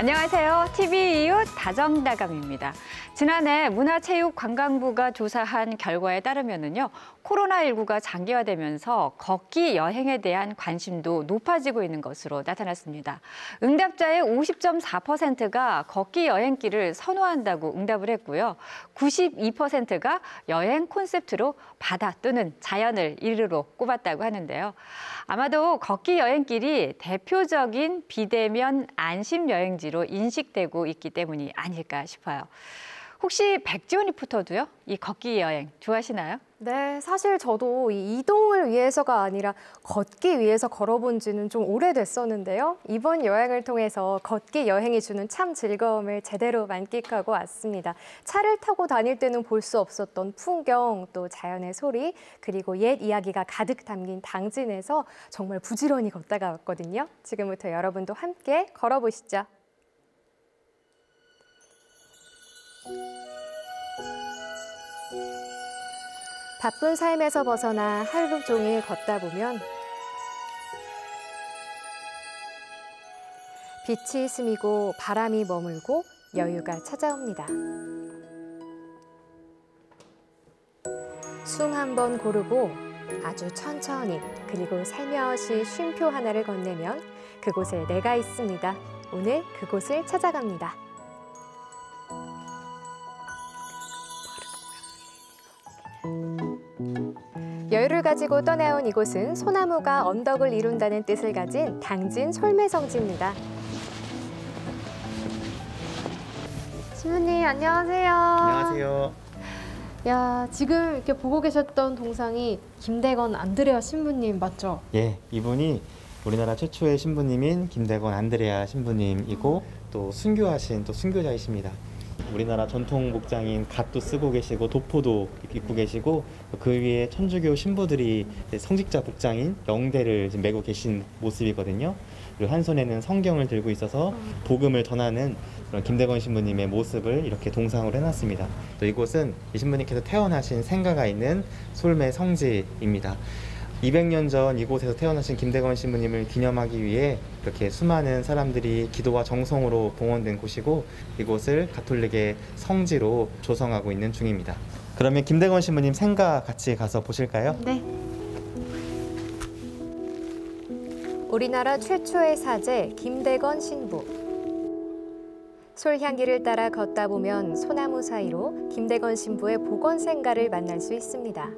안녕하세요. TV 이웃 다정다감입니다. 지난해 문화체육관광부가 조사한 결과에 따르면요, 코로나19가 장기화되면서 걷기 여행에 대한 관심도 높아지고 있는 것으로 나타났습니다. 응답자의 50.4%가 걷기 여행길을 선호한다고 응답을 했고요. 92%가 여행 콘셉트로 바다 또는 자연을 1위로 꼽았다고 하는데요. 아마도 걷기 여행길이 대표적인 비대면 안심 여행지로 인식되고 있기 때문이 아닐까 싶어요. 혹시 백지원 리포터도요? 이 걷기 여행 좋아하시나요? 네, 사실 저도 이 이동을 위해서가 아니라 걷기 위해서 걸어본 지는 좀 오래됐었는데요. 이번 여행을 통해서 걷기 여행이 주는 참 즐거움을 제대로 만끽하고 왔습니다. 차를 타고 다닐 때는 볼 수 없었던 풍경, 또 자연의 소리, 그리고 옛 이야기가 가득 담긴 당진에서 정말 부지런히 걷다가 왔거든요. 지금부터 여러분도 함께 걸어보시죠. 바쁜 삶에서 벗어나 하루 종일 걷다 보면 빛이 스미고 바람이 머물고 여유가 찾아옵니다. 숨 한 번 고르고 아주 천천히 그리고 살며시 쉼표 하나를 건네면 그곳에 내가 있습니다. 오늘 그곳을 찾아갑니다. 여유를 가지고 떠나온 이곳은 소나무가 언덕을 이룬다는 뜻을 가진 당진 솔매성지입니다. 신부님 안녕하세요. 안녕하세요. 야, 지금 이렇게 보고 계셨던 동상이 김대건 안드레아 신부님 맞죠? 예, 이분이 우리나라 최초의 신부님인 김대건 안드레아 신부님이고 또 순교하신 또 순교자이십니다. 우리나라 전통 복장인 갓도 쓰고 계시고 도포도 입고 계시고 그 위에 천주교 신부들이 성직자 복장인 영대를 지금 메고 계신 모습이거든요. 그리고 한 손에는 성경을 들고 있어서 복음을 전하는 그런 김대건 신부님의 모습을 이렇게 동상으로 해놨습니다. 또 이곳은 이 신부님께서 태어나신 생가가 있는 솔매 성지입니다. 200년 전 이곳에서 태어나신 김대건 신부님을 기념하기 위해 이렇게 수많은 사람들이 기도와 정성으로 봉헌된 곳이고 이곳을 가톨릭의 성지로 조성하고 있는 중입니다. 그러면 김대건 신부님 생가 같이 가서 보실까요? 네. 우리나라 최초의 사제 김대건 신부. 솔향기를 따라 걷다 보면 소나무 사이로 김대건 신부의 복원 생가를 만날 수 있습니다.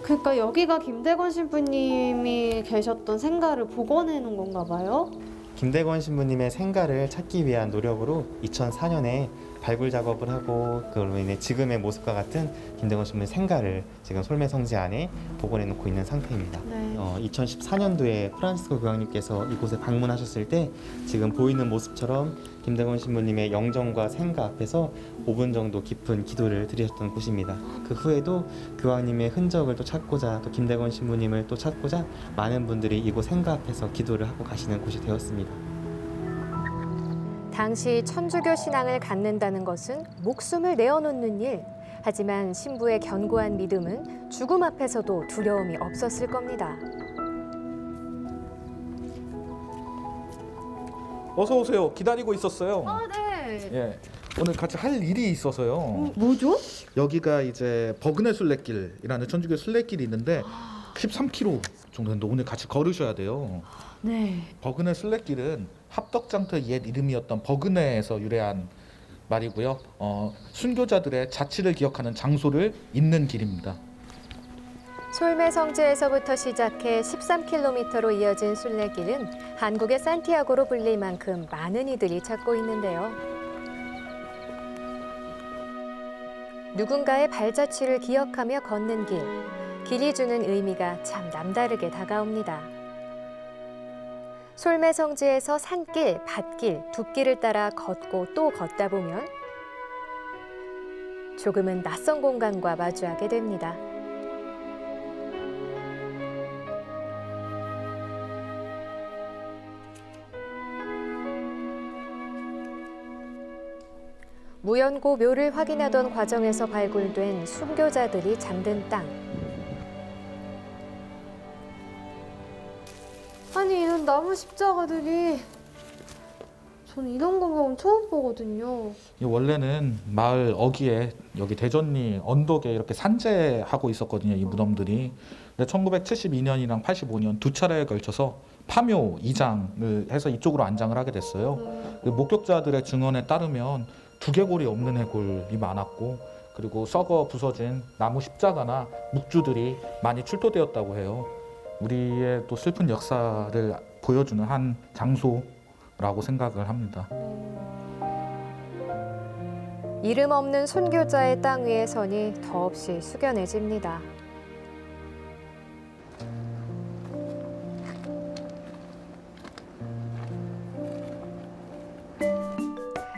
그러니까 여기가 김대건 신부님이 계셨던 생가를 복원해 놓은 건가 봐요? 김대건 신부님의 생가를 찾기 위한 노력으로 2004년에 발굴 작업을 하고 그걸로 인해 지금의 모습과 같은 김대건 신부의 생가를 지금 솔매성지 안에 복원해 놓고 있는 상태입니다. 네. 2014년도에 프란시스코 교황님께서 이곳에 방문하셨을 때 지금 보이는 모습처럼 김대건 신부님의 영정과 생가 앞에서 5분 정도 깊은 기도를 드리셨던 곳입니다. 그 후에도 교황님의 흔적을 또 찾고자 또 김대건 신부님을 또 찾고자 많은 분들이 이곳 생가 앞에서 기도를 하고 가시는 곳이 되었습니다. 당시 천주교 신앙을 갖는다는 것은 목숨을 내어놓는 일. 하지만 신부의 견고한 믿음은 죽음 앞에서도 두려움이 없었을 겁니다. 어서 오세요. 기다리고 있었어요. 아, 네. 예. 오늘 같이 할 일이 있어서요. 뭐죠? 여기가 이제 버그네 순례길이라는 천주교 순례길이 있는데 13km 정도 되는데 오늘 같이 걸으셔야 돼요. 네. 버그네 순례길은 합덕장터의 옛 이름이었던 버그네에서 유래한 말이고요. 순교자들의 자취를 기억하는 장소를 잇는 길입니다. 솔매성지에서부터 시작해 13km로 이어진 순례길은 한국의 산티아고로 불릴 만큼 많은 이들이 찾고 있는데요. 누군가의 발자취를 기억하며 걷는 길, 길이 주는 의미가 참 남다르게 다가옵니다. 솔매성지에서 산길, 밭길, 둑길을 따라 걷고 또 걷다 보면 조금은 낯선 공간과 마주하게 됩니다. 무연고 묘를 확인하던 과정에서 발굴된 순교자들이 잠든 땅. 이런 나무 십자가들이 저는 이런 광경은 처음 보거든요. 원래는 마을 어귀에 여기 대전리 언덕에 이렇게 산재하고 있었거든요. 이 무덤들이. 근데 1972년이랑 85년 두 차례에 걸쳐서 파묘 이장을 해서 이쪽으로 안장을 하게 됐어요. 그 목격자들의 증언에 따르면 두개골이 없는 해골이 많았고 그리고 썩어 부서진 나무 십자가나 묵주들이 많이 출토되었다고 해요. 우리의 또 슬픈 역사를 보여주는 한 장소라고 생각을 합니다. 이름 없는 순교자의 땅 위에 서니 더없이 숙연해집니다.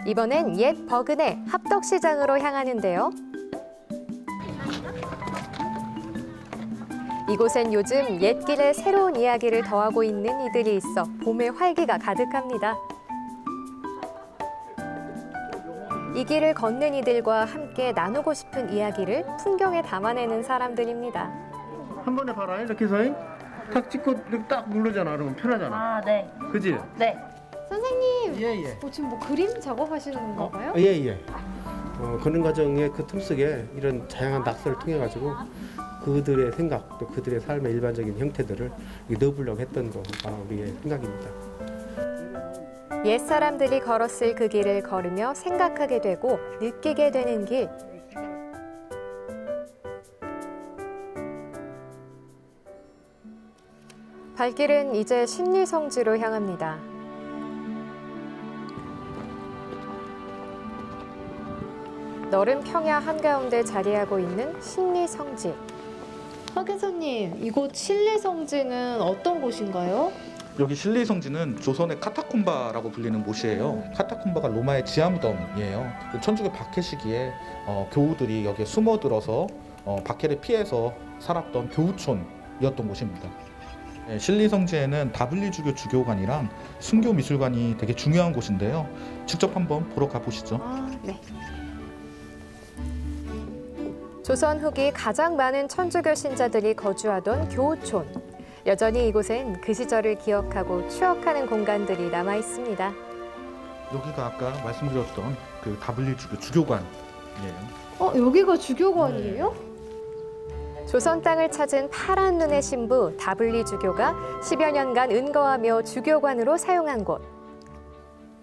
이번엔 옛 버그네 합덕시장으로 향하는데요. 이곳엔 요즘 옛길에 새로운 이야기를 더하고 있는 이들이 있어 봄의 활기가 가득합니다. 이 길을 걷는 이들과 함께 나누고 싶은 이야기를 풍경에 담아내는 사람들입니다. 한 번에 봐라 이렇게 해서 탁 찍고 이렇게 딱 누르잖아. 그러면 편하잖아. 아, 네. 그지? 네. 선생님, 예예. 지금 뭐 그림 작업하시는 건가 봐요? 예예. 그런 과정의 그 틈 속에 이런 다양한 낙서를 통해 가지고 그들의 생각 또 그들의 삶의 일반적인 형태들을 넣어보려고 했던 거가 우리의 생각입니다. 옛 사람들이 걸었을 그 길을 걸으며 생각하게 되고 느끼게 되는 길. 발길은 이제 신리성지로 향합니다. 너른 평야 한가운데 자리하고 있는 신리성지. 박인사님, 이곳 신리성지는 어떤 곳인가요? 여기 신리성지는 조선의 카타콤바라고 불리는 곳이에요. 카타콤바가 로마의 지하무덤이에요. 천주교 박해 시기에 교우들이 여기에 숨어들어서 박해를 피해서 살았던 교우촌이었던 곳입니다. 신리성지에는 다블리주교 주교관이랑 순교미술관이 되게 중요한 곳인데요. 직접 한번 보러 가보시죠. 네. 조선 후기 가장 많은 천주교 신자들이 거주하던 교우촌. 여전히 이곳엔 그 시절을 기억하고 추억하는 공간들이 남아 있습니다. 여기가 아까 말씀드렸던 그 다블리주교 주교관이에요. 여기가 주교관이에요? 조선 땅을 찾은 파란 눈의 신부 다블리 주교가 10여 년간 은거하며 주교관으로 사용한 곳.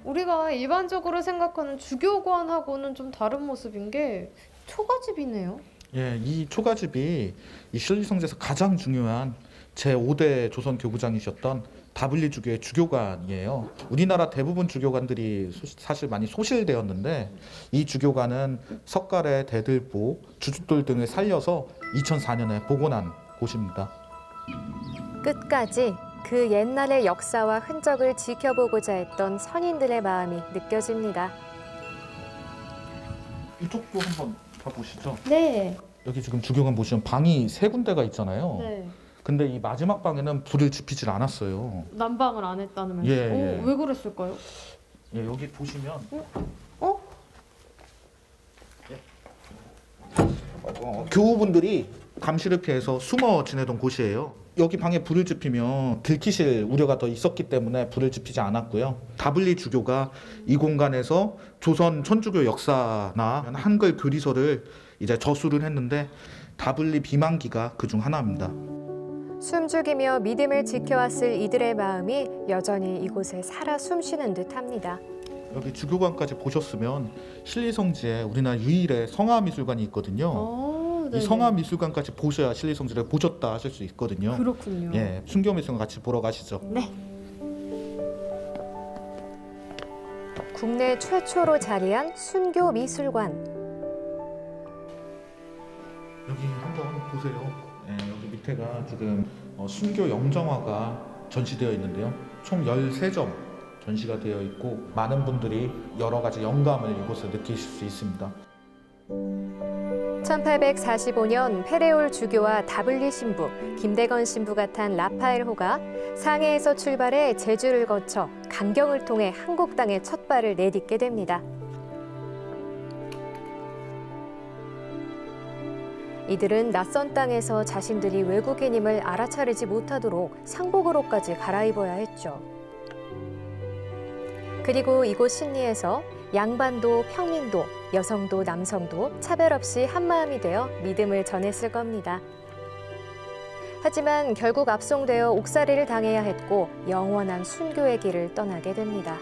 우리가 일반적으로 생각하는 주교관하고는 좀 다른 모습인 게 초가집이네요. 예, 이 초가집이 이 신리성지에서 가장 중요한 제5대 조선 교구장이셨던 다블리주교의 주교관이에요. 우리나라 대부분 주교관들이 사실 많이 소실되었는데 이 주교관은 석가래, 대들보, 주춧돌 등을 살려서 2004년에 복원한 곳입니다. 끝까지 그 옛날의 역사와 흔적을 지켜보고자 했던 선인들의 마음이 느껴집니다. 이쪽도 한번 가보시죠. 네. 여기 지금 주교관 보시면 방이 3군데가 있잖아요. 네. 근데 이 마지막 방에는 불을 지피질 않았어요. 난방을 안 했다는 말씀. 예. 왜 그랬을까요? 예, 여기 보시면 교우분들이 감시를 피해서 숨어 지내던 곳이에요. 여기 방에 불을 지피면 들키실 우려가 더 있었기 때문에 불을 지피지 않았고요. 다블리 주교가 이 공간에서 조선 천주교 역사나 한글 교리서를 이제 저술을 했는데 다블리 비만기가 그중 하나입니다. 숨죽이며 믿음을 지켜왔을 이들의 마음이 여전히 이곳에 살아 숨쉬는 듯합니다. 여기 주교관까지 보셨으면 신리성지에 우리나라 유일의 성화미술관이 있거든요. 이 성화미술관까지 보셔야 신리성지를 보셨다 하실 수 있거든요. 그렇군요. 예, 순교미술관 같이 보러 가시죠. 네. 국내 최초로 자리한 순교미술관. 여기 한번 보세요. 예, 여기 밑에가 지금 순교 영정화가 전시되어 있는데요. 총 13점 전시가 되어 있고 많은 분들이 여러 가지 영감을 이곳에 느끼실 수 있습니다. 1845년 페레올 주교와 다블리 신부, 김대건 신부가 탄 라파엘호가 상해에서 출발해 제주를 거쳐 강경을 통해 한국 땅에 첫 발을 내딛게 됩니다. 이들은 낯선 땅에서 자신들이 외국인임을 알아차리지 못하도록 상복으로까지 갈아입어야 했죠. 그리고 이곳 신리에서 양반도 평민도 여성도 남성도 차별 없이 한마음이 되어 믿음을 전했을 겁니다. 하지만 결국 압송되어 옥살이를 당해야 했고 영원한 순교의 길을 떠나게 됩니다.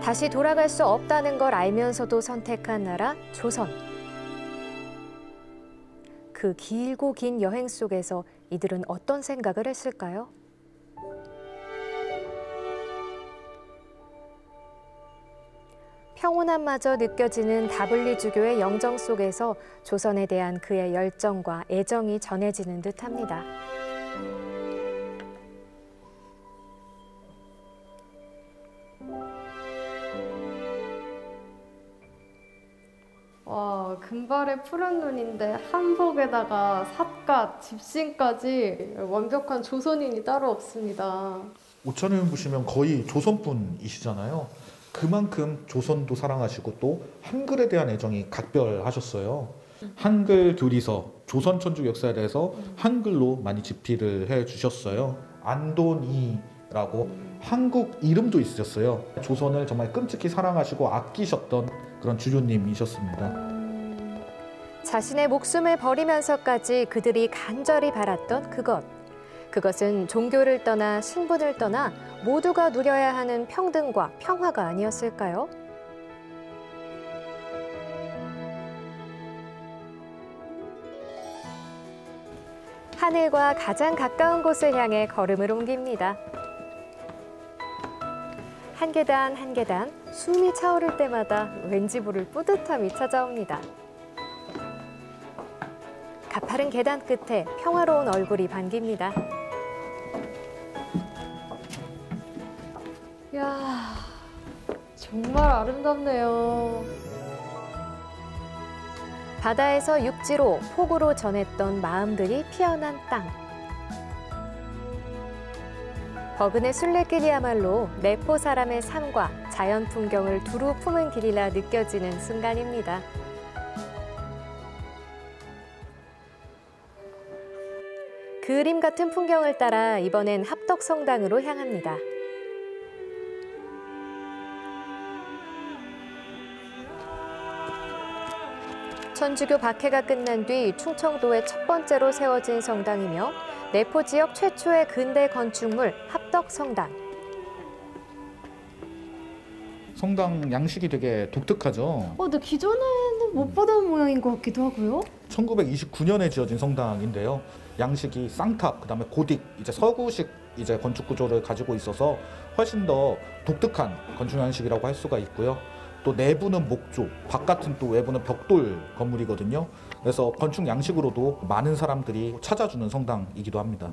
다시 돌아갈 수 없다는 걸 알면서도 선택한 나라 조선. 그 길고 긴 여행 속에서 이들은 어떤 생각을 했을까요? 평온함마저 느껴지는 다블리주교의 영정 속에서 조선에 대한 그의 열정과 애정이 전해지는 듯합니다. 와, 금발의 푸른 눈인데 한복에다가 삿갓, 집신까지 완벽한 조선인이 따로 없습니다. 오천을 보시면 거의 조선분이시잖아요. 그만큼 조선도 사랑하시고 또 한글에 대한 애정이 각별하셨어요. 한글 교리서, 조선 천주 역사에 대해서 한글로 많이 집필을 해주셨어요. 안돈이라고 한국 이름도 있으셨어요. 조선을 정말 끔찍히 사랑하시고 아끼셨던 그런 주교님이셨습니다. 자신의 목숨을 버리면서까지 그들이 간절히 바랐던 그것은 종교를 떠나 신분을 떠나 모두가 누려야 하는 평등과 평화가 아니었을까요? 하늘과 가장 가까운 곳을 향해 걸음을 옮깁니다. 한 계단 한 계단 숨이 차오를 때마다 왠지 모를 뿌듯함이 찾아옵니다. 가파른 계단 끝에 평화로운 얼굴이 반깁니다. 이야, 정말 아름답네요. 바다에서 육지로 폭우로 전했던 마음들이 피어난 땅. 버그네 순례길이야말로 내포 사람의 삶과 자연 풍경을 두루 품은 길이라 느껴지는 순간입니다. 그림 같은 풍경을 따라 이번엔 합덕성당으로 향합니다. 천주교 박해가 끝난 뒤 충청도에 첫 번째로 세워진 성당이며 내포 지역 최초의 근대 건축물 합덕성당. 성당 양식이 되게 독특하죠. 근데 기존에는 못 보던 모양인 것 같기도 하고요. 1929년에 지어진 성당인데요. 양식이 쌍탑, 그다음에 고딕, 이제 서구식 이제 건축 구조를 가지고 있어서 훨씬 더 독특한 건축 양식이라고 할 수가 있고요. 또 내부는 목조, 바깥은 또 외부는 벽돌 건물이거든요. 그래서 건축 양식으로도 많은 사람들이 찾아주는 성당이기도 합니다.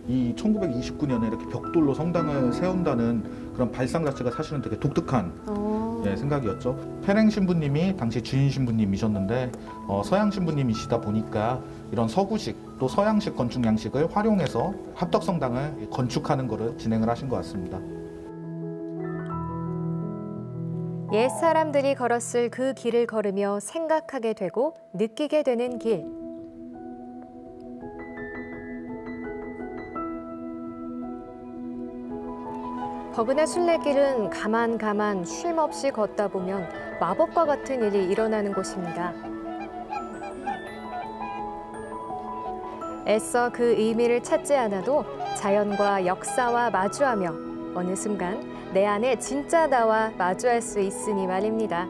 이 1929년에 이렇게 벽돌로 성당을 세운다는 그런 발상 자체가 사실은 되게 독특한 생각이었죠. 페랭 신부님이 당시 주인 신부님이셨는데 서양 신부님이시다 보니까 이런 서구식 또 서양식 건축 양식을 활용해서 합덕성당을 건축하는 것을 진행을 하신 것 같습니다. 옛 사람들이 걸었을 그 길을 걸으며 생각하게 되고 느끼게 되는 길. 버그네 순례길은 가만 쉼 없이 걷다 보면 마법과 같은 일이 일어나는 곳입니다. 애써 그 의미를 찾지 않아도 자연과 역사와 마주하며 어느 순간 내 안에 진짜 나와 마주할 수 있으니 말입니다.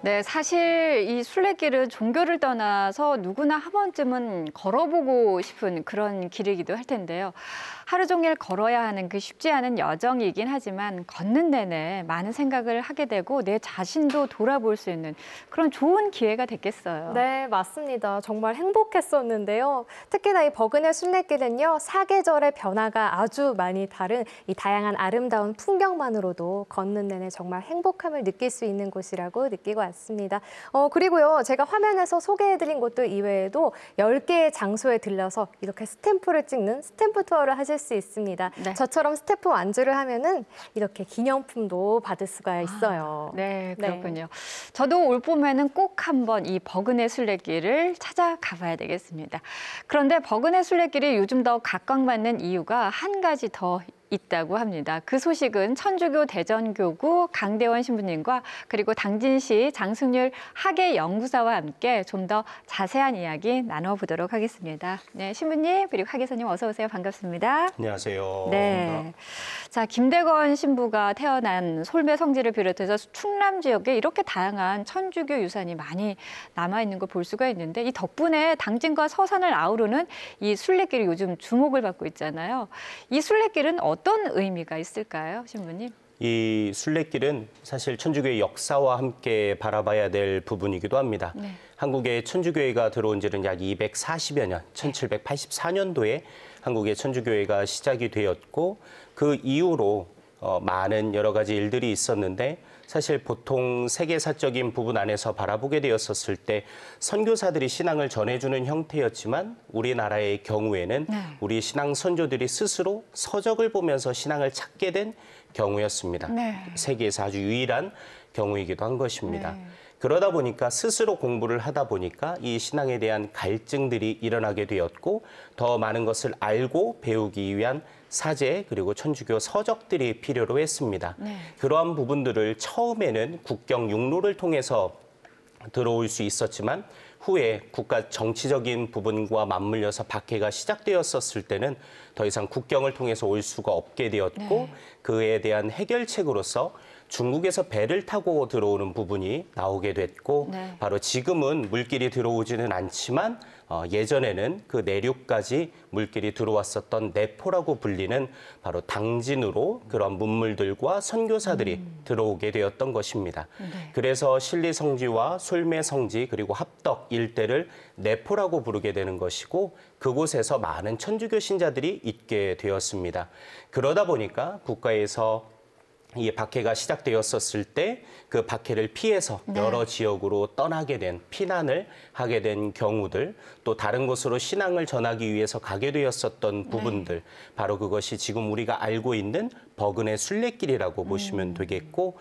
네, 사실 이 순례길은 종교를 떠나서 누구나 한 번쯤은 걸어보고 싶은 그런 길이기도 할 텐데요. 하루 종일 걸어야 하는 그 쉽지 않은 여정이긴 하지만 걷는 내내 많은 생각을 하게 되고 내 자신도 돌아볼 수 있는 그런 좋은 기회가 됐겠어요. 네, 맞습니다. 정말 행복했었는데요. 특히나 이 버그네 순례길은요, 사계절의 변화가 아주 많이 다른 이 다양한 아름다운 풍경만으로도 걷는 내내 정말 행복함을 느낄 수 있는 곳이라고 느끼고 왔습니다. 같습니다. 그리고요, 제가 화면에서 소개해드린 곳들 이외에도 10개의 장소에 들려서 이렇게 스탬프를 찍는 스탬프 투어를 하실 수 있습니다. 네. 저처럼 스탬프 완주를 하면은 이렇게 기념품도 받을 수가 있어요. 네, 그렇군요. 저도 올 봄에는 꼭 한번 이 버그네 순례길을 찾아가 봐야 되겠습니다. 그런데 버그네 순례길이 요즘 더 각광받는 이유가 한 가지 더 있다고 합니다. 그 소식은 천주교 대전교구 강대원 신부님과 그리고 당진시 장승률 학예연구사와 함께 좀 더 자세한 이야기 나눠보도록 하겠습니다. 네, 신부님 그리고 학예사님 어서 오세요. 반갑습니다. 안녕하세요. 네. 자, 김대건 신부가 태어난 솔매 성지를 비롯해서 충남 지역에 이렇게 다양한 천주교 유산이 많이 남아있는 걸 볼 수가 있는데 이 덕분에 당진과 서산을 아우르는 이 순례길이 요즘 주목을 받고 있잖아요. 이 순례길은 어떤 의미가 있을까요, 신부님? 이 순례길은 사실 천주교의 역사와 함께 바라봐야 될 부분이기도 합니다. 네. 한국에 천주교회가 들어온 지는 약 240여 년, 1784년도에 한국의 천주교회가 시작이 되었고 그 이후로 많은 여러 가지 일들이 있었는데 사실 보통 세계사적인 부분 안에서 바라보게 되었었을 때 선교사들이 신앙을 전해주는 형태였지만 우리나라의 경우에는 우리 신앙 선조들이 스스로 서적을 보면서 신앙을 찾게 된 경우였습니다. 네. 세계에서 아주 유일한 경우이기도 한 것입니다. 네. 그러다 보니까 스스로 공부를 하다 보니까 이 신앙에 대한 갈증들이 일어나게 되었고 더 많은 것을 알고 배우기 위한 사제 그리고 천주교 서적들이 필요로 했습니다. 네. 그러한 부분들을 처음에는 국경 육로를 통해서 들어올 수 있었지만 후에 국가 정치적인 부분과 맞물려서 박해가 시작되었었을 때는 더 이상 국경을 통해서 올 수가 없게 되었고 그에 대한 해결책으로서 중국에서 배를 타고 들어오는 부분이 나오게 됐고 바로 지금은 물길이 들어오지는 않지만 예전에는 그 내륙까지 물길이 들어왔었던 내포라고 불리는 바로 당진으로 그런 문물들과 선교사들이 들어오게 되었던 것입니다. 그래서 신리성지와 솔매성지 그리고 합덕 일대를 내포라고 부르게 되는 것이고 그곳에서 많은 천주교 신자들이 있게 되었습니다. 그러다 보니까 국가에서 이 박해가 시작되었었을 때 그 박해를 피해서 여러 지역으로 떠나게 된 피난을 하게 된 경우들 또 다른 곳으로 신앙을 전하기 위해서 가게 되었었던 부분들 바로 그것이 지금 우리가 알고 있는 버그네 순례길이라고 보시면 되겠고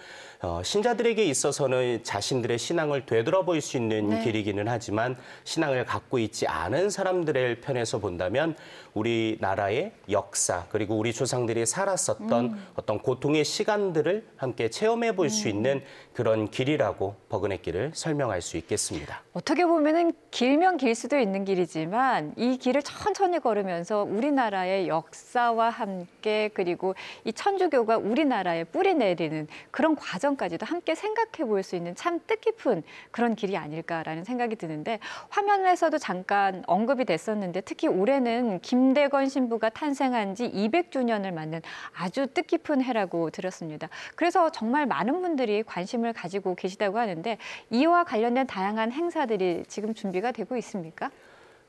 신자들에게 있어서는 자신들의 신앙을 되돌아볼 수 있는 길이기는 하지만 신앙을 갖고 있지 않은 사람들의 편에서 본다면 우리나라의 역사 그리고 우리 조상들이 살았었던 어떤 고통의 시간들을 함께 체험해 볼 수 있는 그런 길이라고 버그네 길을 설명할 수 있겠습니다. 어떻게 보면은 길면 길 수도 있는 길이지만 이 길을 천천히 걸으면서 우리나라의 역사와 함께 그리고 이 천주교가 우리나라에 뿌리 내리는 그런 과정까지도 함께 생각해 볼 수 있는 참 뜻깊은 그런 길이 아닐까라는 생각이 드는데 화면에서도 잠깐 언급이 됐었는데 특히 올해는 김대건 신부가 탄생한 지 200주년을 맞는 아주 뜻깊은 해라고 들었습니다. 그래서 정말 많은 분들이 관심을 가지고 계시다고 하는데 이와 관련된 다양한 행사들이 지금 준비가 되고 있습니까?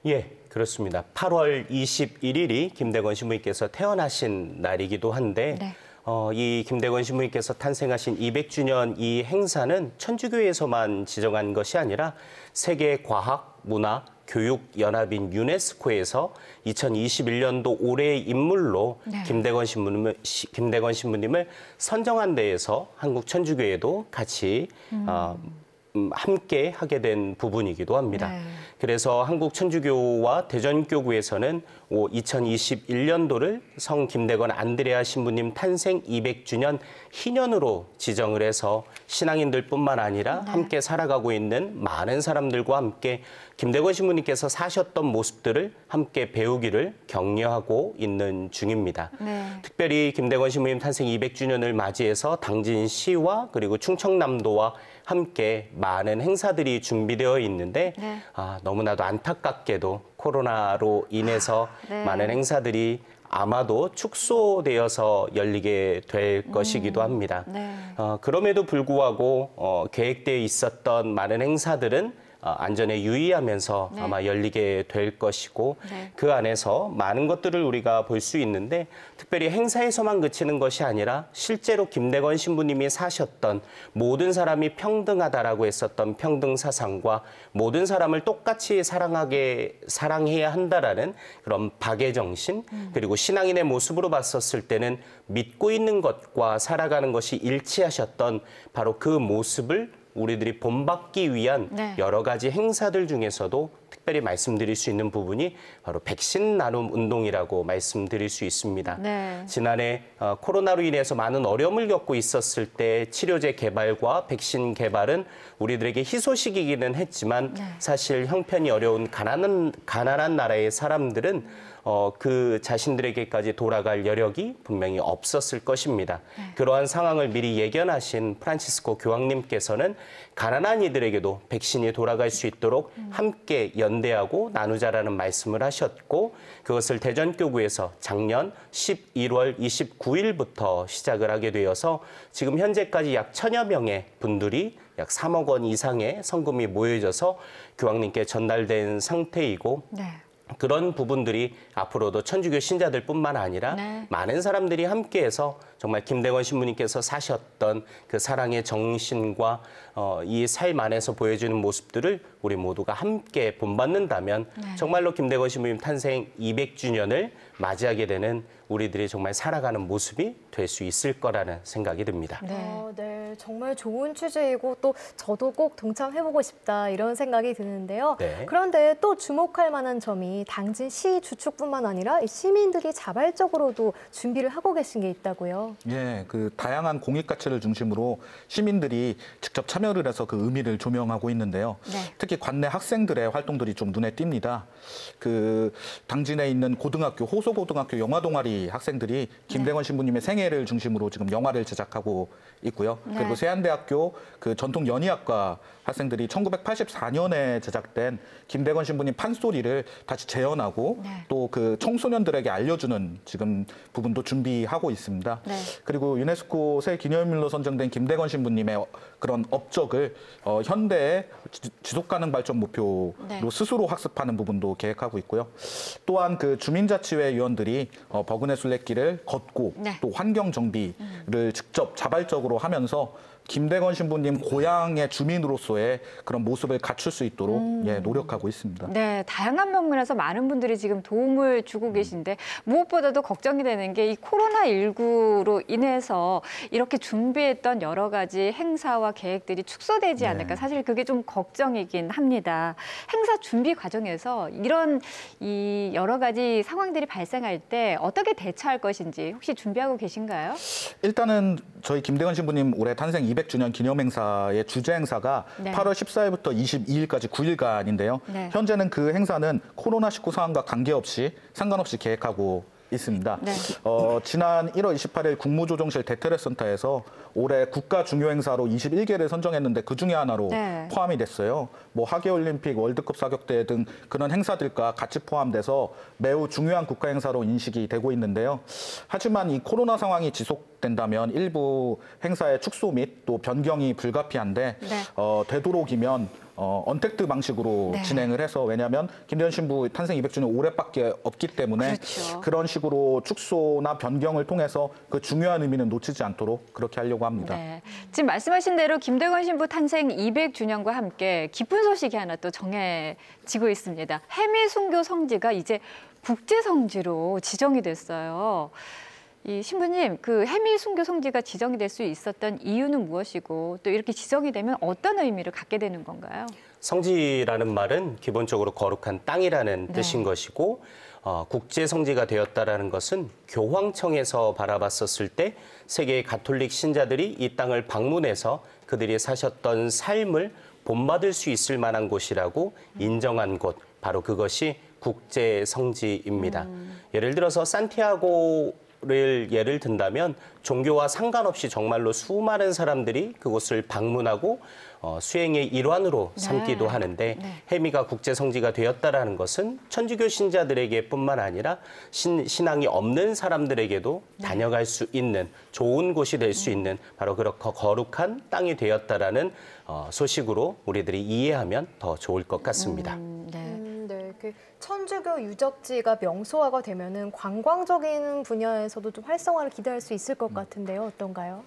예, 그렇습니다. 8월 21일이 김대건 신부님께서 태어나신 날이기도 한데 이 김대건 신부님께서 탄생하신 200주년 이 행사는 천주교에서만 지정한 것이 아니라 세계 과학, 문화, 교육연합인 유네스코에서 2021년도 올해의 인물로 김대건 신부님을 선정한 데에서 한국 천주교회도 같이 함께 하게 된 부분이기도 합니다. 그래서 한국 천주교와 대전교구에서는 2021년도를 성 김대건 안드레아 신부님 탄생 200주년 희년으로 지정을 해서 신앙인들뿐만 아니라 함께 살아가고 있는 많은 사람들과 함께 김대건 신부님께서 사셨던 모습들을 함께 배우기를 격려하고 있는 중입니다. 특별히 김대건 신부님 탄생 200주년을 맞이해서 당진시와 그리고 충청남도와 함께 많은 행사들이 준비되어 있는데 너무나도 안타깝게도 코로나로 인해서 많은 행사들이 아마도 축소되어서 열리게 될 것이기도 합니다. 그럼에도 불구하고 계획되어 있었던 많은 행사들은 안전에 유의하면서 네. 아마 열리게 될 것이고 네. 그 안에서 많은 것들을 우리가 볼 수 있는데 특별히 행사에서만 그치는 것이 아니라 실제로 김대건 신부님이 사셨던 모든 사람이 평등하다라고 했었던 평등 사상과 모든 사람을 똑같이 사랑해야 한다라는 그런 박애 정신 그리고 신앙인의 모습으로 봤었을 때는 믿고 있는 것과 살아가는 것이 일치하셨던 바로 그 모습을 우리들이 본받기 위한 네. 여러 가지 행사들 중에서도 특별히 말씀드릴 수 있는 부분이 바로 백신 나눔 운동이라고 말씀드릴 수 있습니다. 네. 지난해 코로나로 인해서 많은 어려움을 겪고 있었을 때 치료제 개발과 백신 개발은 우리들에게 희소식이기는 했지만 네. 사실 형편이 어려운 가난한 나라의 사람들은 그 자신들에게까지 돌아갈 여력이 분명히 없었을 것입니다. 그러한 상황을 미리 예견하신 프란치스코 교황님께서는 가난한 이들에게도 백신이 돌아갈 수 있도록 함께 연대하고 나누자라는 말씀을 하셨고 그것을 대전교구에서 작년 11월 29일부터 시작을 하게 되어서 지금 현재까지 약 1000여 명의 분들이 약 3억 원 이상의 성금이 모여져서 교황님께 전달된 상태이고 네. 그런 부분들이 앞으로도 천주교 신자들뿐만 아니라 네. 많은 사람들이 함께해서 정말 김대건 신부님께서 사셨던 그 사랑의 정신과 이 삶 안에서 보여주는 모습들을 우리 모두가 함께 본받는다면 정말로 김대건 신부님 탄생 200주년을 맞이하게 되는 우리들이 정말 살아가는 모습이 될 수 있을 거라는 생각이 듭니다. 네, 정말 좋은 취지이고 또 저도 꼭 동참해보고 싶다 이런 생각이 드는데요. 네. 그런데 또 주목할 만한 점이 당진 시 주축뿐만 아니라 이 시민들이 자발적으로도 준비를 하고 계신 게 있다고요. 예, 그 다양한 공익 가치를 중심으로 시민들이 직접 참여를 해서 그 의미를 조명하고 있는데요. 네. 특히 관내 학생들의 활동들이 좀 눈에 띕니다. 그 당진에 있는 고등학교, 호소고등학교 영화동아리 학생들이 김대건 신부님의 생애를 중심으로 지금 영화를 제작하고 있고요. 그리고 세안대학교 그 전통 연희학과 학생들이 1984년에 제작된 김대건 신부님 판소리를 다시 재현하고 또 그 청소년들에게 알려주는 지금 부분도 준비하고 있습니다. 그리고 유네스코 세계기념일로 선정된 김대건 신부님의 그런 업적을 현대의 지속가능 발전 목표로 스스로 학습하는 부분도 계획하고 있고요. 또한 그 주민자치회 위원들이 버그네 순례길을 걷고 또 환경 정비를 직접 자발적으로 하면서 김대건 신부님 고향의 주민으로서의 그런 모습을 갖출 수 있도록 노력하고 있습니다. 네, 다양한 면면에서 많은 분들이 지금 도움을 주고 계신데 무엇보다도 걱정이 되는 게 이 코로나19로 인해서 이렇게 준비했던 여러 가지 행사와 계획들이 축소되지 않을까. 사실 그게 좀 걱정이긴 합니다. 행사 준비 과정에서 이런 이 여러 가지 상황들이 발생할 때 어떻게 대처할 것인지 혹시 준비하고 계신가요? 일단은 저희 김대건 신부님 올해 탄생 200주년 기념행사의 주제 행사가 8월 14일부터 22일까지 9일간인데요. 현재는 그 행사는 코로나19 상황과 상관없이 계획하고 있습니다. 지난 1월 28일 국무조정실 대테레센터에서 올해 국가 중요 행사로 21개를 선정했는데 그 중에 하나로 포함이 됐어요. 뭐 하계올림픽, 월드컵 사격대회 등 그런 행사들과 같이 포함돼서 매우 중요한 국가 행사로 인식이 되고 있는데요. 하지만 이 코로나 상황이 지속된다면 일부 행사의 축소 및 또 변경이 불가피한데 되도록이면 언택트 방식으로 진행을 해서 왜냐하면 김대건 신부 탄생 200주년 올해밖에 없기 때문에 그런 식으로 축소나 변경을 통해서 그 중요한 의미는 놓치지 않도록 그렇게 하려고 합니다. 지금 말씀하신 대로 김대건 신부 탄생 200주년과 함께 기쁜 소식이 하나 또 정해지고 있습니다. 해미 순교 성지가 이제 국제 성지로 지정이 됐어요. 이 신부님, 그 해미 순교 성지가 지정이 될 수 있었던 이유는 무엇이고 또 이렇게 지정이 되면 어떤 의미를 갖게 되는 건가요? 성지라는 말은 기본적으로 거룩한 땅이라는 뜻인 것이고 국제 성지가 되었다라는 것은 교황청에서 바라봤었을 때 세계의 가톨릭 신자들이 이 땅을 방문해서 그들이 사셨던 삶을 본받을 수 있을 만한 곳이라고 인정한 곳, 바로 그것이 국제 성지입니다. 예를 들어서 산티아고 예를 든다면 종교와 상관없이 정말로 수많은 사람들이 그곳을 방문하고 수행의 일환으로 삼기도 하는데 해미가 국제 성지가 되었다라는 것은 천주교 신자들에게뿐만 아니라 신앙이 없는 사람들에게도 다녀갈 수 있는 좋은 곳이 될 수 있는 바로 그렇게 거룩한 땅이 되었다라는 소식으로 우리들이 이해하면 더 좋을 것 같습니다. 네, 그 천주교 유적지가 명소화가 되면은 관광적인 분야에서도 좀 활성화를 기대할 수 있을 것 같은데요. 어떤가요?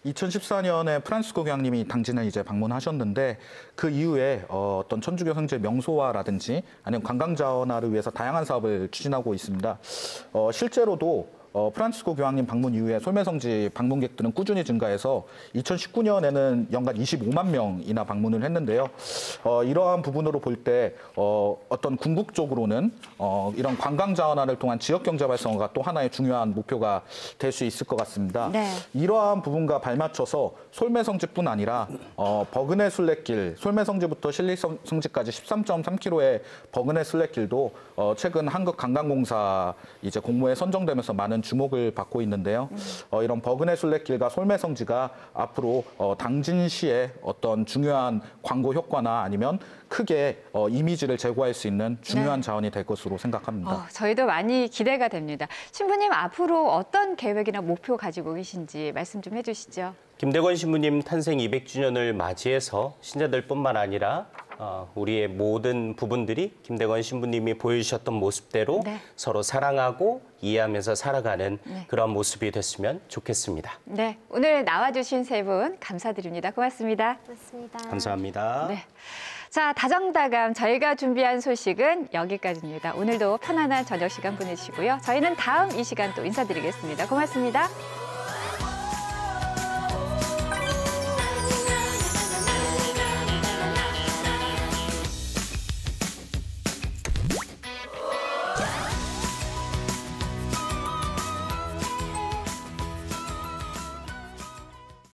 2014년에 프란시스코 교황님이 당진을 이제 방문하셨는데 그 이후에 어떤 천주교 성지의 명소화라든지 아니면 관광 자원화를 위해서 다양한 사업을 추진하고 있습니다. 실제로도 프란시스코 교황님 방문 이후에 솔메성지 방문객들은 꾸준히 증가해서 2019년에는 연간 25만 명이나 방문을 했는데요. 이러한 부분으로 볼 때 어떤 궁극적으로는 이런 관광 자원화를 통한 지역 경제 활성화가 또 하나의 중요한 목표가 될 수 있을 것 같습니다. 네. 이러한 부분과 발맞춰서 솔메성지뿐 아니라 버그네 순례길, 솔메성지부터 신리성지까지 13.3km의 버그네 순례길도 최근 한국관광공사 이제 공모에 선정되면서 많은 주목을 받고 있는데요. 이런 버그네 순례길과 솔메성지가 앞으로 당진시의 어떤 중요한 광고 효과나 아니면 크게 이미지를 제고할 수 있는 중요한 자원이 될 것으로 생각합니다. 저희도 많이 기대가 됩니다. 신부님 앞으로 어떤 계획이나 목표 가지고 계신지 말씀 좀 해주시죠. 김대건 신부님 탄생 200주년을 맞이해서 신자들뿐만 아니라 우리의 모든 부분들이 김대건 신부님이 보여주셨던 모습대로 서로 사랑하고 이해하면서 살아가는 그런 모습이 됐으면 좋겠습니다. 네, 오늘 나와주신 세 분 감사드립니다. 고맙습니다. 맞습니다. 감사합니다. 네. 자, 다정다감 저희가 준비한 소식은 여기까지입니다. 오늘도 편안한 저녁 시간 보내시고요. 저희는 다음 이 시간 또 인사드리겠습니다. 고맙습니다.